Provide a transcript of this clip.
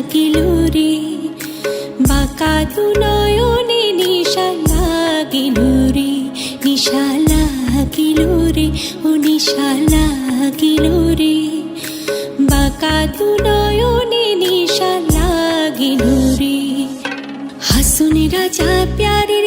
লাগিল রে, বাঁকা দু নয়নে নিশা লাগিল রে, নিশা লাগিল রে, ও নিশা লাগিল রে, বাঁকা দু নয়নে নিশা লাগিল রে। হাসুন রাজা প্যারে